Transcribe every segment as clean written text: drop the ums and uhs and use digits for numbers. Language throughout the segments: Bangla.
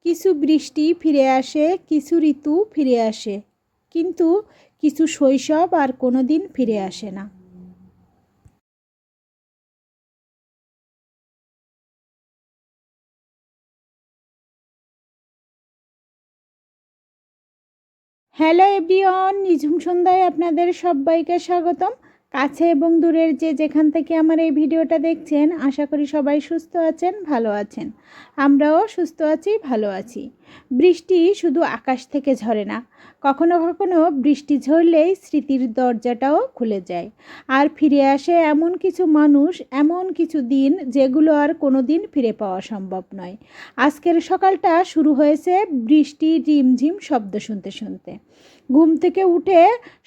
কিছু বৃষ্টি ফিরে আসে, কিছু ঋতু ফিরে আসে, কিন্তু কিছু শৈশব আর কোনো দিন ফিরে আসে না। হ্যালো এভরিওয়ান, নিঝুম সন্ধ্যায় আপনাদের সবাইকে স্বাগতম। কাছে এবং দূরের যে যেখান থেকে আমার এই ভিডিওটা দেখছেন, আশা করি সবাই সুস্থ আছেন, ভালো আছেন। আমরাও সুস্থ আছি, ভালো আছি। বৃষ্টি শুধু আকাশ থেকে ঝরে না, কখনো কখনো বৃষ্টি ঝরলেই স্মৃতির দরজাটাও খুলে যায়। আর ফিরে আসে এমন কিছু মানুষ, এমন কিছু দিন যেগুলো আর কোনো দিন ফিরে পাওয়া সম্ভব নয়। আজকের সকালটা শুরু হয়েছে বৃষ্টি রিমঝিম শব্দ শুনতে শুনতে। ঘুম থেকে উঠে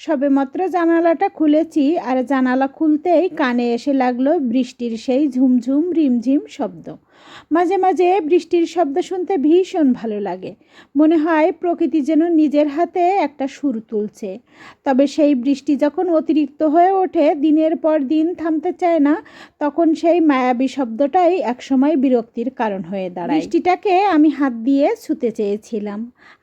সবেমাত্র জানালাটা খুলেছি, আর জানালা খুলতেই কানে এসে লাগলো বৃষ্টির সেই ঝুমঝুম রিমঝিম শব্দ। মাঝে মাঝে বৃষ্টির শব্দ শুনতে ভীষণ ভালো লাগে। মনে হয় প্রকৃতি যেন নিজের হাতে একটা সুর তুলছে। তবে সেই বৃষ্টি যখন অতিরিক্ত হয়ে ওঠে, দিনের পর দিন থামতে চায় না, তখন সেই মায়াবী শব্দটাই একসময় বিরক্তির কারণ হয়ে দাঁড়ায়। বৃষ্টিটাকে আমি হাত দিয়ে ছুঁতে চেয়েছিলাম,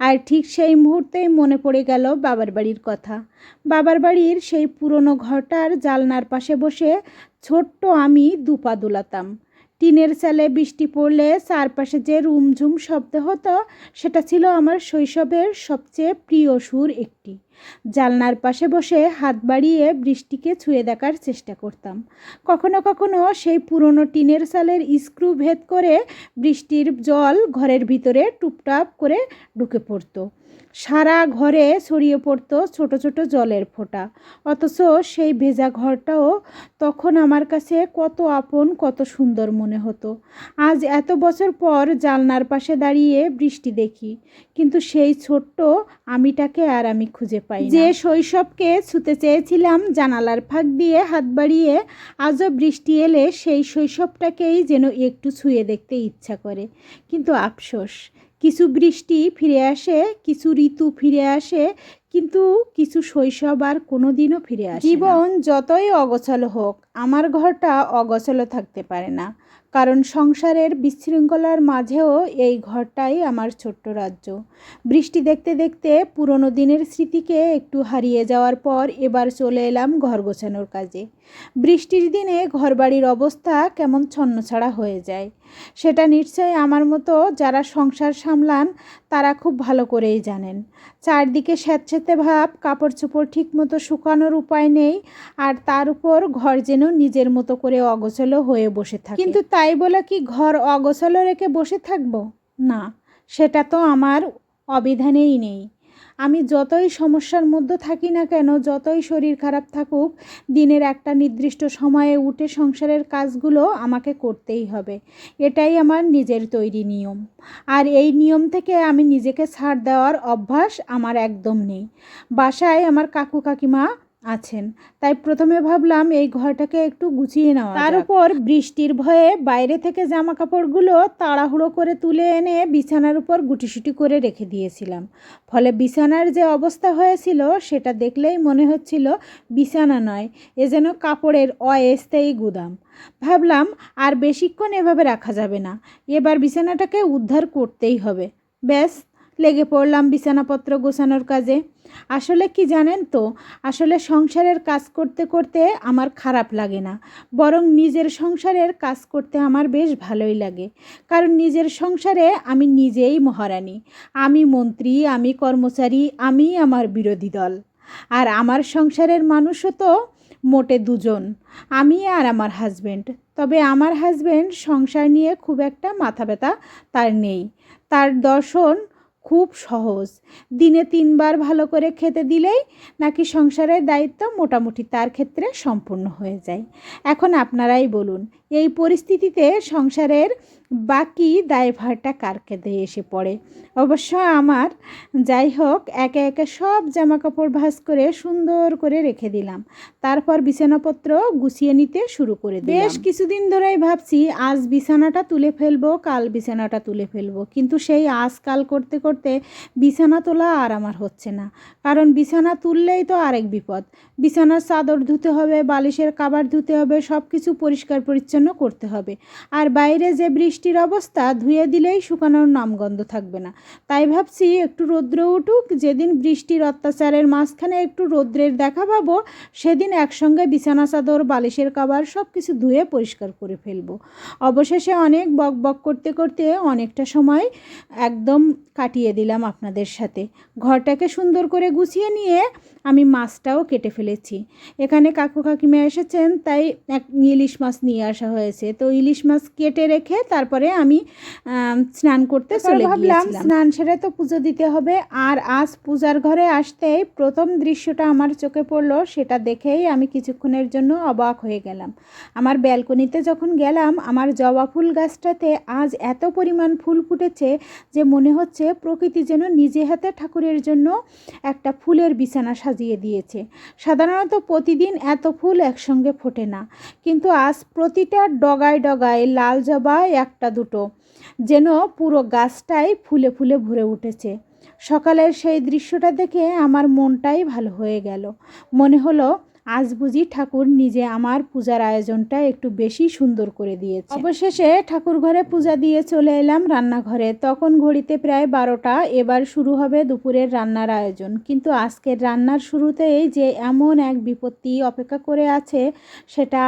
আর ঠিক সেই মুহূর্তেই মনে পড়ে গেল বাবার বাড়ির কথা। বাবার বাড়ির সেই পুরনো ঘরটার জালনার পাশে বসে ছোট্ট আমি দুপা দুলাতাম। টিনের চালে বৃষ্টি পড়লে চারপাশে যে রুমঝুম শব্দ হতো, সেটা ছিল আমার শৈশবের সবচেয়ে প্রিয় সুর একটি। জালনার পাশে বসে হাত বাড়িয়ে বৃষ্টিকে ছুঁয়ে দেখার চেষ্টা করতাম। কখনো কখনো সেই পুরনো টিনের চালের স্ক্রু ভেদ করে বৃষ্টির জল ঘরের ভিতরে টুপটাপ করে ঢুকে পড়তো। সারা ঘরে ছড়িয়ে পড়তো ছোট ছোট জলের ফোঁটা। অথচ সেই ভেজা ঘরটাও তখন আমার কাছে কত আপন, কত সুন্দর মনে হতো। আজ এত বছর পর জানলার পাশে দাঁড়িয়ে বৃষ্টি দেখি, কিন্তু সেই ছোট্ট আমিটাকে আর আমি খুঁজে পাই না। যে শৈশবকে ছুঁতে চেয়েছিলাম জানালার ফাঁক দিয়ে হাত বাড়িয়ে, আজও বৃষ্টি এলে সেই শৈশবটাকেই যেন একটু ছুঁয়ে দেখতে ইচ্ছা করে। কিন্তু আফসোস, কিছু বৃষ্টি ফিরে আসে, কিছু ঋতু ফিরে আসে, কিন্তু কিছু শৈশব আর কোনো দিনও ফিরে আসে না। জীবন যতই অগোছালো হোক, আমার ঘরটা অগোছালো থাকতে পারে না, কারণ সংসারের বিশৃঙ্খলার মাঝেও এই ঘরটাই আমার ছোট্ট রাজ্য। বৃষ্টি দেখতে দেখতে পুরনো দিনের স্মৃতিকে একটু হারিয়ে যাওয়ার পর এবার চলে এলাম ঘর গোছানোর কাজে। বৃষ্টির দিনে ঘরবাড়ির অবস্থা কেমন ছন্নছাড়া হয়ে যায়, সেটা নিশ্চয়ই আমার মতো যারা সংসার সামলান তারা খুব ভালো করেই জানেন। চারদিকে স্যাঁতসেঁতে ভাব, কাপড় চোপড় ঠিক মতো শুকানোর উপায় নেই, আর তার উপর ঘর যেন নিজের মতো করে অগোছালো হয়ে বসে থাকে। কিন্তু তাই বলে কি ঘর অগোছালো রেখে বসে থাকবো? না, সেটা তো আমার অবিধানেই নেই। আমি যতই সমস্যার মধ্যে থাকি না কেন, যতই শরীর খারাপ থাকুক, দিনের একটা নির্দিষ্ট সময়ে উঠে সংসারের কাজগুলো আমাকে করতেই হবে। এটাই আমার নিজের তৈরি নিয়ম, আর এই নিয়ম থেকে আমি নিজেকে ছাড় দেওয়ার অভ্যাস আমার একদম নেই। বাসায় আমার কাকু কাকিমা আছেন, তাই প্রথমে ভাবলাম এই ঘরটাকে একটু গুছিয়ে নেওয়া। তার উপর বৃষ্টির ভয়ে বাইরে থেকে জামা কাপড়গুলো তাড়াহুড়ো করে তুলে এনে বিছানার উপর গুটিসুটি করে রেখে দিয়েছিলাম। ফলে বিছানার যে অবস্থা হয়েছিল সেটা দেখলেই মনে হচ্ছিল বিছানা নয়, এ যেন কাপড়ের অস্থায়ী গুদাম। ভাবলাম আর বেশিক্ষণ এভাবে রাখা যাবে না, এবার বিছানাটাকে উদ্ধার করতেই হবে। ব্যাস, লেগে পড়লাম বিছানাপত্র গোছানোর কাজে। আসলে কি জানেন তো, আসলে সংসারের কাজ করতে করতে আমার খারাপ লাগে না, বরং নিজের সংসারের কাজ করতে আমার বেশ ভালোই লাগে। কারণ নিজের সংসারে আমি নিজেই মহারানী, আমি মন্ত্রী, আমি কর্মচারী, আমি আমার বিরোধী দল। আর আমার সংসারের মানুষও তো মোটে দুজন, আমি আর আমার হাজব্যান্ড। তবে আমার হাজব্যান্ড সংসার নিয়ে খুব একটা মাথা ব্যথা তার নেই। তার দর্শন খুব সহজ, দিনে 3 বার ভালো করে খেতে দিলেই নাকি সংসারের দায়িত্ব মোটামুটি তার ক্ষেত্রে সম্পূর্ণ হয়ে যায়। এখন আপনারাই বলুন, এই পরিস্থিতিতে সংসারের বাকি দায়ভারটা কার কাঁধে এসে পড়ে? অবশ্য আমার। যাই হোক, একে একে সব জামাকাপড় ভাঁজ করে সুন্দর করে রেখে দিলাম। তারপর বিছানাপত্র গুছিয়ে নিতে শুরু করে দিলাম। বেশ কিছুদিন ধরেই ভাবছি আজ বিছানাটা তুলে ফেলবো, কাল বিছানাটা তুলে ফেলবো, কিন্তু সেই আজ কাল করতে করতে বিছানা তোলা আর আমার হচ্ছে না। কারণ বিছানা তুললেই তো আরেক বিপদ। বিছানার চাদর ধুতে হবে, বালিশের কাভার ধুতে হবে, সব কিছু পরিষ্কার পরিচ্ছন্ন জন্য করতে হবে। আর বাইরে যে বৃষ্টির অবস্থা, ধুয়ে দিলেই শুকানোর নামগন্ধ থাকবে না। তাই ভাবছি একটু রৌদ্র উঠুক, যেদিন বৃষ্টির অত্যাচারের মাঝখানে একটু রৌদ্রের দেখা পাবো সেদিন একসঙ্গে বিছানা চাদর, বালিশের কভার সব কিছু ধুয়ে পরিষ্কার করে ফেলবো। অবশেষে অনেক বক বক করতে করতে অনেকটা সময় একদম কাটিয়ে দিলাম আপনাদের সাথে। ঘরটাকে সুন্দর করে গুছিয়ে নিয়ে আমি মাছটাও কেটে ফেলেছি। এখানে কাকু কাকিমা এসেছেন, তাই এক ইলিশ মাছ নিয়ে আসা হয়েছে। তো ইলিশ মাছ কেটে রেখে তারপরে আমি স্নান করতে চলে গিয়েছিলাম। স্নান সেরে তো পুজো দিতে হবে। আর আজ পূজার ঘরে আসতেই প্রথম দৃশ্যটা আমার চোখে পড়লো, সেটা দেখেই আমি কিছুক্ষণের জন্য অবাক হয়ে গেলাম। আমার ব্যালকনিতে যখন গেলাম, আমার জবা ফুল গাছটাতে আজ এত পরিমাণ ফুল ফুটেছে যে মনে হচ্ছে প্রকৃতি যেন নিজে হাতে ঠাকুরের জন্য একটা ফুলের বিছানা সাজিয়ে দিয়েছে। সাধারণত প্রতিদিন এত ফুল একসঙ্গে ফোটে না, কিন্তু আজ প্রতিটা ডগায় ডগায় লাল জবা একটা দুটো, যেন পুরো গাছটাই ফুলে ফুলে ভরে উঠেছে। সকালের সেই দৃশ্যটা দেখে আমার মনটাই ভালো হয়ে গেল। মনে হলো আজ বুঝি ঠাকুর নিজে আমার পূজার আয়োজনটা একটু বেশি সুন্দর করে দিয়েছে। অবশেষে ঠাকুর ঘরে পূজা দিয়ে চলে এলাম রান্নাঘরে। তখন ঘড়িতে প্রায় 12টা। এবার শুরু হবে দুপুরের রান্নার আয়োজন। কিন্তু আজকের রান্নার শুরুতেই যে এমন এক বিপত্তি অপেক্ষা করে আছে, সেটা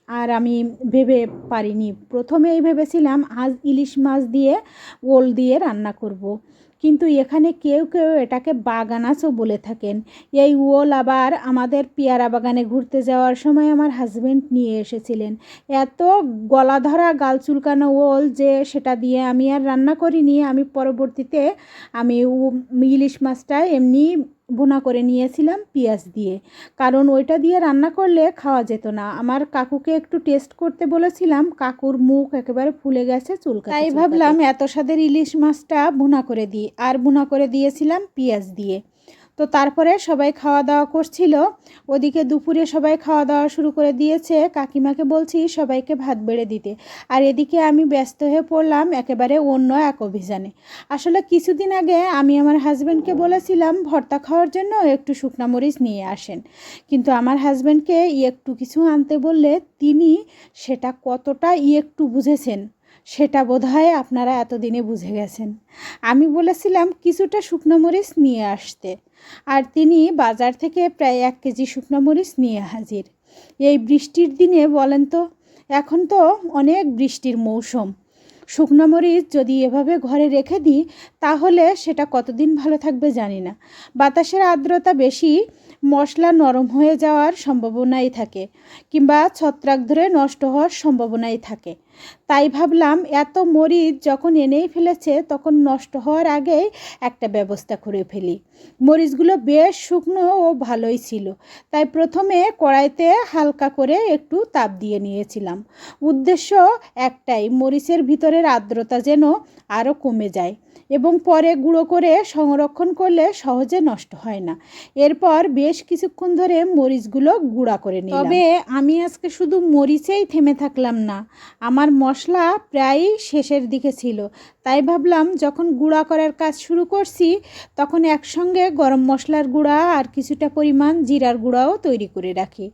আর আমি ভেবে পারিনি। প্রথমেই ভেবেছিলাম আজ ইলিশ মাছ দিয়ে ওল দিয়ে রান্না করব। কিন্তু এখানে কেউ কেউ এটাকে বাগানাচও বলে থাকেন। এই ওল আবার আমাদের পেয়ারা বাগানে ঘুরতে যাওয়ার সময় আমার হাজব্যান্ড নিয়ে এসেছিলেন। এত গলা ধরা গাল চুলকানো ওল যে সেটা দিয়ে আমি আর রান্না করিনি। আমি পরবর্তীতে ইলিশ মাছটা এমনি ভুনা করে নিয়েছিলাম পেঁয়াজ দিয়ে, কারণ ওইটা দিয়ে রান্না করলে খাওয়া যেত না। আমার কাকুকে একটু টেস্ট করতে বলেছিলাম, কাকুর মুখ একেবারে ফুলে গেছে চুলকাতে। তাই ভাবলাম এত স্বাদের ইলিশ মাছটা ভুনা করে দিই, আর ভুনা করে দিয়েছিলাম পেঁয়াজ দিয়ে। তো তারপরে সবাই খাওয়া দাওয়া করছিল। ওদিকে দুপুরে সবাই খাওয়া দাওয়া শুরু করে দিয়েছে। কাকিমাকে বলছি সবাইকে ভাত বেড়ে দিতে, আর এদিকে আমি ব্যস্ত হয়ে পড়লাম একেবারে অন্য এক অভিযানে। আসলে কিছুদিন আগে আমি আমার হাজব্যান্ডকে বলেছিলাম ভর্তা খাওয়ার জন্য একটু শুকনা মরিচ নিয়ে আসেন, কিন্তু আমার হাজব্যান্ডকে একটু কিছু আনতে বললে তিনি সেটা কতটা একটু বুঝেছেন সেটা বোধহয় আপনারা এতদিনে বুঝে গেছেন। আমি বলেছিলাম কিছুটা শুকনো মরিচ নিয়ে আসতে, আর তিনি বাজার থেকে প্রায় 1 কেজি শুকনো মরিচ নিয়ে হাজির। এই বৃষ্টির দিনে বলেন তো, এখন তো অনেক বৃষ্টির মৌসুম, শুকনো মরিচ যদি এভাবে ঘরে রেখে দিই তাহলে সেটা কতদিন ভালো থাকবে জানি না। বাতাসের আর্দ্রতা বেশি, মশলা নরম হয়ে যাওয়ার সম্ভাবনাই থাকে, কিংবা ছত্রাক ধরে নষ্ট হওয়ার সম্ভাবনাই থাকে। তাই ভাবলাম এত মরিচ যখন এনেই ফেলেছে তখন নষ্ট হওয়ার আগেই একটা ব্যবস্থা করে ফেলি। মরিচগুলো বেশ শুকনো ও ভালোই ছিল, তাই প্রথমে কড়াইতে হালকা করে একটু তাপ দিয়ে নিয়েছিলাম। উদ্দেশ্য একটাই, মরিচের ভিতরের আর্দ্রতা যেন আরও কমে যায় এবং পরে গুঁড়ো করে সংরক্ষণ করলে সহজে নষ্ট হয় না। এরপর বেশ কিছুক্ষণ ধরে মরিচগুলো গুঁড়া করে নিলাম। তবে আমি আজকে শুধু মরিচেই থেমে থাকলাম না, আমার মশলা প্রায় শেষের দিকে ছিল। তাই ভাবলাম যখন গুঁড়া করার কাজ শুরু করছি তখন একসঙ্গে গরম মশলার গুঁড়া আর কিছুটা পরিমাণ জিরার গুঁড়াও তৈরি করে রাখি।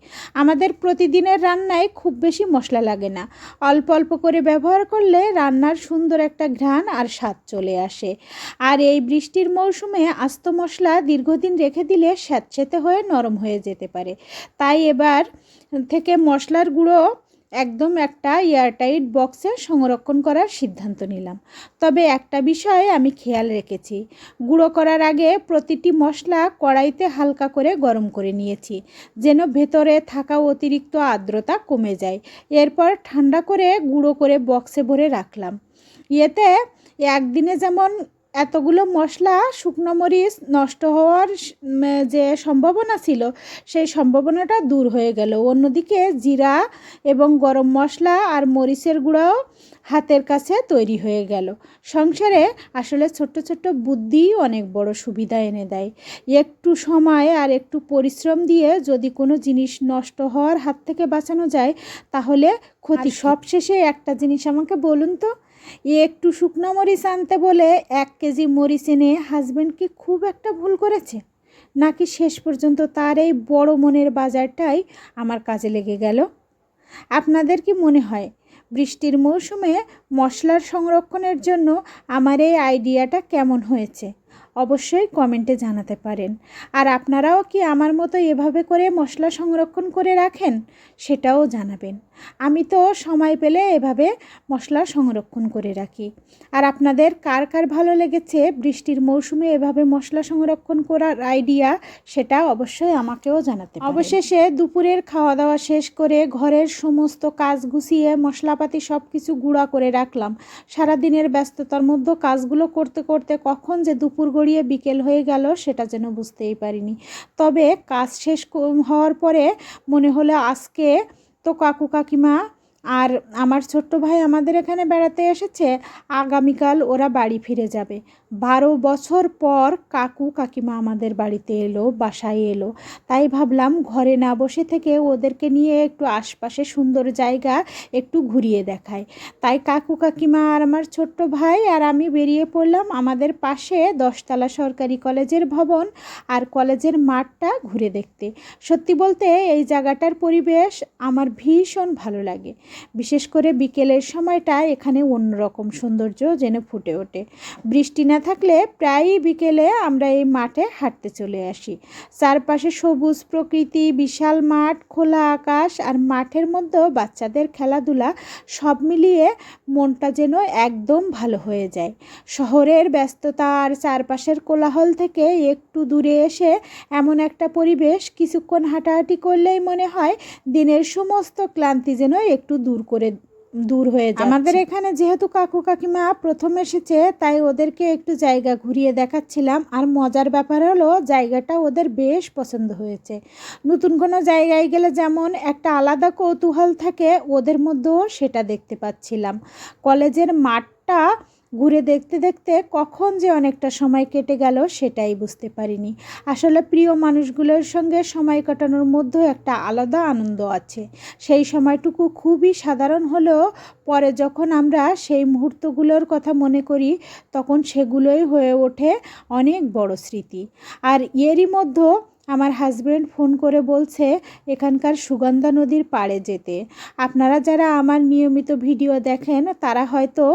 আমাদের প্রতিদিনের রান্নায় খুব বেশি মশলা লাগে না, অল্প অল্প করে ব্যবহার করলে রান্নার সুন্দর একটা ঘ্রাণ আর স্বাদ চলে আসে। আর এই বৃষ্টির মৌসুমে আস্ত মশলা দীর্ঘদিন রেখে দিলে স্যাঁতসেঁতে হয়ে নরম হয়ে যেতে পারে। তাই এবার থেকে মশলার গুঁড়ো একদম একটা এয়ারটাইট বক্সে সংরক্ষণ করার সিদ্ধান্ত নিলাম। তবে একটা বিষয় আমি খেয়াল রেখেছি, গুঁড়ো করার আগে প্রতিটি মশলা কড়াইতে হালকা করে গরম করে নিয়েছি, যেন ভেতরে থাকা অতিরিক্ত আর্দ্রতা কমে যায়। এরপর ঠান্ডা করে গুঁড়ো করে বক্সে ভরে রাখলাম। এতে একদিনে যেমন এতগুলো মশলা, শুকনো মরিচ নষ্ট হওয়ার যে সম্ভাবনা ছিল সেই সম্ভাবনাটা দূর হয়ে গেল। অন্যদিকে জিরা এবং গরম মশলা আর মরিচের গুঁড়াও হাতের কাছে তৈরি হয়ে গেল। সংসারে আসলে ছোট্ট ছোট্ট বুদ্ধি অনেক বড় সুবিধা এনে দেয়। একটু সময় আর একটু পরিশ্রম দিয়ে যদি কোনো জিনিস নষ্ট হওয়ার হাত থেকে বাঁচানো যায় তাহলে ক্ষতি। সবশেষে একটা জিনিস আমাকে বলুন তো, একটু শুকনো মরিচ আনতে বলে 1 কেজি মরিচ এনে হাজব্যান্ড কি খুব একটা ভুল করেছে, নাকি শেষ পর্যন্ত তার এই বড় মনের বাজারটাই আমার কাজে লেগে গেল? আপনাদের কি মনে হয় বৃষ্টির মৌসুমে মশলার সংরক্ষণের জন্য আমার এই আইডিয়াটা কেমন হয়েছে অবশ্যই কমেন্টে জানাতে পারেন। আর আপনারাও কি আমার মতো এভাবে করে মশলা সংরক্ষণ করে রাখেন সেটাও জানাবেন। আমি তো সময় পেলে এভাবে মশলা সংরক্ষণ করে রাখি। আর আপনাদের কার কার ভালো লেগেছে বৃষ্টির মৌসুমে এভাবে মশলা সংরক্ষণ করার আইডিয়া সেটা অবশ্যই আমাকেও জানাতে পারেন। অবশেষে দুপুরের খাওয়া দাওয়া শেষ করে ঘরের সমস্ত কাজ গুছিয়ে মশলাপাতি সব কিছু গুঁড়া করে রাখলাম। সারাদিনের ব্যস্ততার মধ্যে কাজগুলো করতে করতে কখন যে দুপুর গড়িয়ে বিকেল হয়ে গেল সেটা যেন বুঝতেই পারিনি। তবে কাজ শেষ হওয়ার পরে মনে হলো আজকে তো কাকু কাকিমা আর আমার ছোট্ট ভাই আমাদের এখানে বেড়াতে এসেছে, আগামীকাল ওরা বাড়ি ফিরে যাবে। 12 বছর পর কাকু কাকিমা আমাদের বাড়িতে এলো, বাসায় এলো। তাই ভাবলাম ঘরে না বসে থেকে ওদেরকে নিয়ে একটু আশপাশে সুন্দর জায়গা একটু ঘুরিয়ে দেখাই। তাই কাকু কাকিমা আর আমার ছোট্ট ভাই আর আমি বেরিয়ে পড়লাম আমাদের পাশে 10তলা সরকারি কলেজের ভবন আর কলেজের মাঠটা ঘুরে দেখতে। সত্যি বলতে এই জায়গাটার পরিবেশ আমার ভীষণ ভালো লাগে। বিশেষ করে বিকেলের সময়টা এখানে অন্যরকম সৌন্দর্য যেন ফুটে ওঠে। বৃষ্টি না থাকলে প্রায়ই বিকেলে আমরা এই মাঠে হাঁটতে চলে আসি। চারপাশে সবুজ প্রকৃতি, বিশাল মাঠ, খোলা আকাশ আর মাঠের মধ্যে বাচ্চাদের খেলাধুলা সব মিলিয়ে মনটা যেন একদম ভালো হয়ে যায়। শহরের ব্যস্ততা আর চারপাশের কোলাহল থেকে একটু দূরে এসে এমন একটা পরিবেশ কিছুক্ষণ হাঁটাহাঁটি করলেই মনে হয় দিনের সমস্ত ক্লান্তি যেন একটু দূর হয়ে যায়। আমাদের এখানে যেহেতু কাকু কাকিমা প্রথম এসেছে তাই ওদেরকে একটু জায়গা ঘুরিয়ে দেখাচ্ছিলাম। আর মজার ব্যাপার হলো জায়গাটা ওদের বেশ পছন্দ হয়েছে। নতুন কোনো জায়গায় গেলে যেমন একটা আলাদা কৌতূহল থাকে ওদের মধ্যেও সেটা দেখতে পাচ্ছিলাম। কলেজের মাঠটা ঘুরে দেখতে দেখতে কখন যে অনেকটা সময় কেটে গেল সেটাই বুঝতে পারিনি। আসলে প্রিয় মানুষগুলোর সঙ্গে সময় কাটানোর মধ্যে একটা আলাদা আনন্দ আছে। সেই সময়টুকু খুবই সাধারণ হলেও পরে যখন আমরা সেই মুহূর্তগুলোর কথা মনে করি তখন সেগুলোই হয়ে ওঠে অনেক বড় স্মৃতি। আর এরই মধ্যে আমার হাজব্যান্ড ফোন করে বলছে এখানকার সুগন্ধা নদীর পাড়ে যেতে। আপনারা যারা আমার নিয়মিত ভিডিও দেখেন তারা হয়তো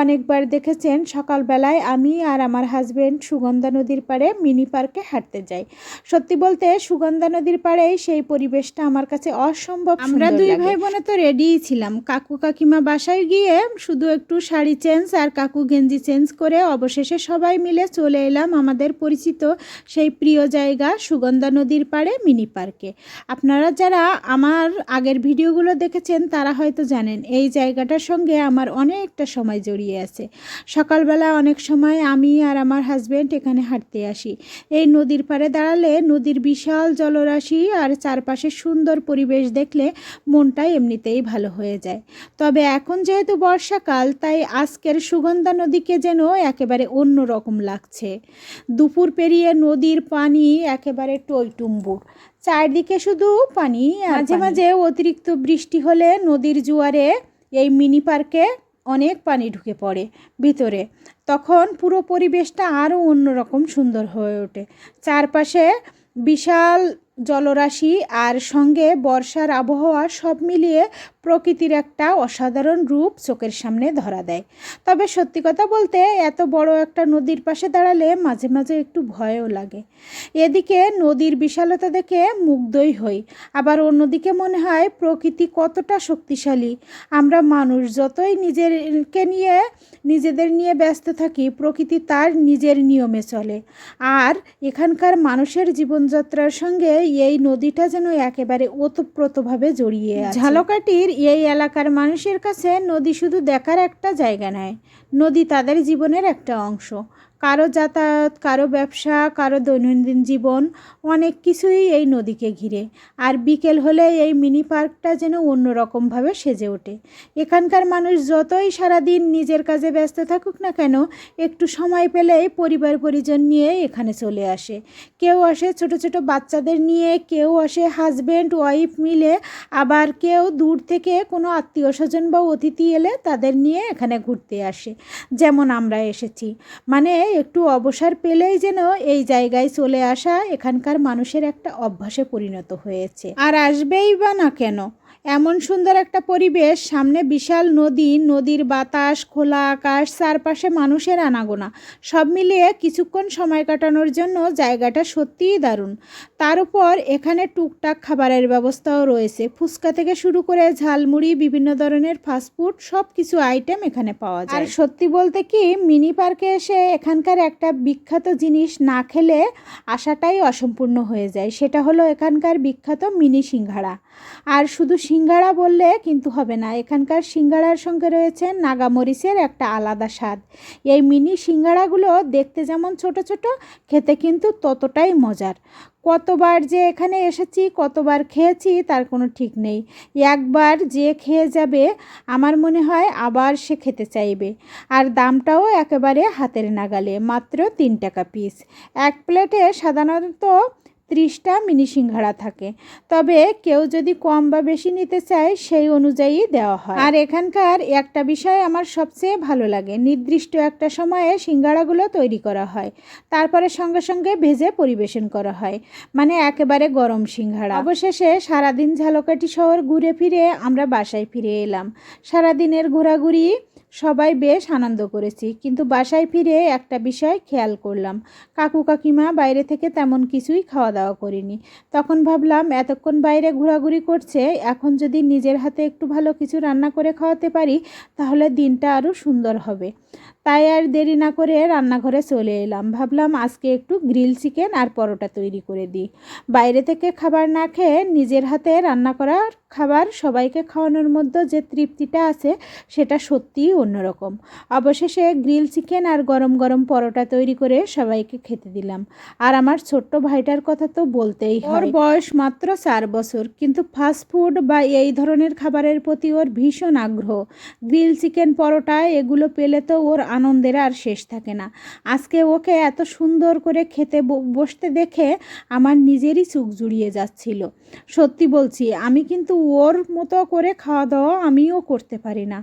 অনেকবার দেখেছেন সকালবেলায় আমি আর আমার হাজব্যান্ড সুগন্ধা নদীর পাড়ে মিনি পার্কে হাঁটতে যাই। সত্যি বলতে সুগন্ধা নদীর পাড়েই সেই পরিবেশটা আমার কাছে অসম্ভব সুন্দর লাগে। আমরা দুই ভাই বোনে তো রেডিই ছিলাম। কাকু কাকিমা বাসায় গিয়ে শুধু একটু শাড়ি চেঞ্জ আর কাকু গেঞ্জি চেঞ্জ করে অবশেষে সবাই মিলে চলে এলাম আমাদের পরিচিত সেই প্রিয় জায়গা সুগন্ধা নদীর পাড়ে মিনি পার্কে। আপনারা যারা আমার আগের ভিডিওগুলো দেখেছেন তারা হয়তো জানেন এই জায়গাটার সঙ্গে আমার অনেকটা সময় জড়িয়ে আছে। সকালবেলা অনেক সময় আমি আর আমার হাজব্যান্ড এখানে হাঁটতে আসি। এই নদীর পাড়ে দাঁড়ালে নদীর বিশাল জলরাশি আর চারপাশে সুন্দর পরিবেশ দেখলে মনটা এমনিতেই ভালো হয়ে যায়। তবে এখন যেহেতু বর্ষাকাল তাই আজকের সুগন্ধা নদীকে যেন একেবারে অন্য রকম লাগছে। দুপুর পেরিয়ে নদীর পানি একেবারে টইটুম্বুর, চারদিকে শুধু পানি। মাঝে মাঝে অতিরিক্ত বৃষ্টি হলে নদীর জোয়ারে এই মিনি পার্কে অনেক পানি ঢুকে পড়ে ভিতরে, তখন পুরো পরিবেশটা আরও অন্যরকম সুন্দর হয়ে ওঠে। চারপাশে বিশাল জলরাশি আর সঙ্গে বর্ষার আবহাওয়া সব মিলিয়ে প্রকৃতির একটা অসাধারণ রূপ চোখের সামনে ধরা দেয়। তবে সত্যি কথা বলতে এত বড় একটা নদীর পাশে দাঁড়ালে মাঝে মাঝে একটু ভয়ও লাগে। এদিকে নদীর বিশালতা দেখে মুগ্ধই হই, আবার অন্যদিকে মনে হয় প্রকৃতি কতটা শক্তিশালী। আমরা মানুষ যতই নিজেদের নিয়ে ব্যস্ত থাকি প্রকৃতি তার নিজের নিয়মে চলে। আর এখানকার মানুষের জীবনযাত্রার সঙ্গে এই নদীটা যেন একেবারে ওতপ্রোতভাবে জড়িয়ে আছে। ঝালকাঠির এই এলাকার মানুষের কাছে নদী শুধু দেখার একটা জায়গা নয়, নদী তাদের জীবনের একটা অংশ। কারো যাতায়াত, কারো ব্যবসা, কারো দৈনন্দিন জীবন অনেক কিছুই এই নদীকে ঘিরে। আর বিকেল হলে এই মিনি পার্কটা যেন অন্যরকমভাবে সেজে ওঠে। এখানকার মানুষ যতই সারাদিন নিজের কাজে ব্যস্ত থাকুক না কেন একটু সময় পেলেই পরিবার পরিজন নিয়ে এখানে চলে আসে। কেউ আসে ছোট ছোট বাচ্চাদের নিয়ে, কেউ আসে হাজব্যান্ড ওয়াইফ মিলে, আবার কেউ দূর থেকে কোনো আত্মীয় স্বজন বা অতিথি এলে তাদের নিয়ে এখানে ঘুরতে আসে, যেমন আমরা এসেছি। মানে একটু অবসর পেলেই যেন এই জায়গায় চলে আসা এখানকার মানুষের একটা অভ্যাসে পরিণত হয়েছে। আর আসবেই বা না কেন, এমন সুন্দর একটা পরিবেশ, সামনে বিশাল নদী, নদীর বাতাস, খোলা আকাশ, চারপাশে মানুষের আনাগোনা, সব মিলিয়ে কিছুক্ষণ সময় কাটানোর জন্য জায়গাটা সত্যিই দারুণ। তার উপর এখানে টুকটাক খাবারের ব্যবস্থাও রয়েছে, ফুচকা থেকে শুরু করে ঝালমুড়ি, বিভিন্ন ধরনের ফাস্টফুড, সব কিছু আইটেম এখানে পাওয়া যায়। আর সত্যি বলতে কি, মিনি পার্কে এসে এখানকার একটা বিখ্যাত জিনিস না খেলে আশাটাই অসম্পূর্ণ হয়ে যায়, সেটা হলো এখানকার বিখ্যাত মিনি সিঙ্গাড়া। আর শুধু সিঙ্গাড়া বললে কিন্তু হবে না, এখানকার সিঙ্গাড়ার সঙ্গে রয়েছে নাগামরিচের একটা আলাদা স্বাদ। এই মিনি সিঙ্গাড়াগুলো দেখতে যেমন ছোট ছোট, খেতে কিন্তু ততটাই মজার। কতবার যে এখানে এসেছি, কতবার খেয়েছি তার কোনো ঠিক নেই। একবার যে খেয়ে যাবে আমার মনে হয় আবার সে খেতে চাইবে। আর দামটাও একেবারে হাতের নাগালে, মাত্র 3 টাকা পিস। এক প্লেটে সাধারণত 30টা মিনি সিঙ্গাড়া থাকে, তবে কেউ যদি কম বা বেশি নিতে চায় সেই অনুযায়ী দেওয়া হয়। আর এখানকার একটা বিষয় আমার সবচেয়ে ভালো লাগে, নির্দিষ্ট একটা সময়ে সিঙ্গাড়াগুলো তৈরি করা হয়, তারপরে সঙ্গে সঙ্গে ভেজে পরিবেশন করা হয়, মানে একেবারে গরম সিঙ্গাড়া। অবশেষে সারাদিন ঝালকাঠি শহর ঘুরে ফিরে আমরা বাসায় ফিরে এলাম। সারাদিনের ঘোরাঘুরি সবাই বেশ আনন্দ করেছি, কিন্তু বাসায় ফিরে একটা বিষয় খেয়াল করলাম, কাকু কাকিমা বাইরে থেকে তেমন কিছুই খাওয়া দাওয়া করিনি। তখন ভাবলাম এতক্ষণ বাইরে ঘোরাঘুরি করছে, এখন যদি নিজের হাতে একটু ভালো কিছু রান্না করে খাওয়াতে পারি তাহলে দিনটা আরও সুন্দর হবে। তাই আর দেরি না করে রান্নাঘরে চলে এলাম, ভাবলাম আজকে একটু গ্রিল চিকেন আর পরোটা তৈরি করে দিই। বাইরে থেকে খাবার না খেয়ে নিজের হাতে রান্না করা খাবার সবাইকে খাওয়ানোর মধ্যে যে তৃপ্তিটা আছে সেটা সত্যিই অন্যরকম। অবশেষে গ্রিল চিকেন আর গরম গরম পরোটা তৈরি করে সবাইকে খেতে দিলাম। আর আমার ছোট্ট ভাইটার কথা তো বলতেই হয়, ওর বয়স মাত্র 4 বছর, কিন্তু ফাস্ট ফুড বা এই ধরনের খাবারের প্রতি ওর ভীষণ আগ্রহ। গ্রিল চিকেন, পরোটা এগুলো পেলে তো ওর আনন্দের আর শেষ থাকে না। আজকে ওকে এত সুন্দর করে খেতে বসতে দেখে আমার নিজেরই চোখ জুড়িয়ে যাচ্ছিল। সত্যি বলছি, আমি কিন্তু ওর মতো করে খাওয়া দাওয়া আমিও করতে পারি না।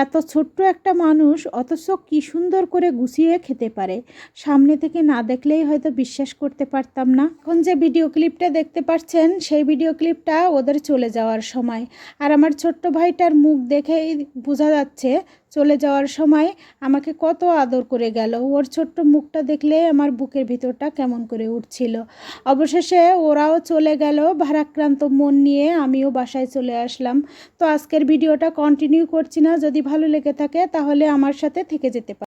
এত ছোট্ট একটা মানুষ অথচ কি সুন্দর করে গুছিয়ে খেতে পারে, সামনে থেকে না দেখলেই হয়তো বিশ্বাস করতে পারতাম না। এখন যে ভিডিও ক্লিপটা দেখতে পাচ্ছেন সেই ভিডিও ক্লিপটা ওদের চলে যাওয়ার সময়, আর আমার ছোট্ট ভাইটার মুখ দেখেই বোঝা যাচ্ছে চলে যাওয়ার সময় আমাকে কত আদর করে গেল। ওর ছোট্ট মুখটা দেখলে আমার বুকের ভিতরটা কেমন করে উঠছিল। অবশেষে ওরাও চলে গেল, ভারাক্রান্ত মন নিয়ে আমিও বাসায় চলে আসলাম। তো আজকের ভিডিওটা কন্টিনিউ করছি না, যদি ভালো লেগে থাকে তাহলে আমার সাথে থেকে যেতে পারে।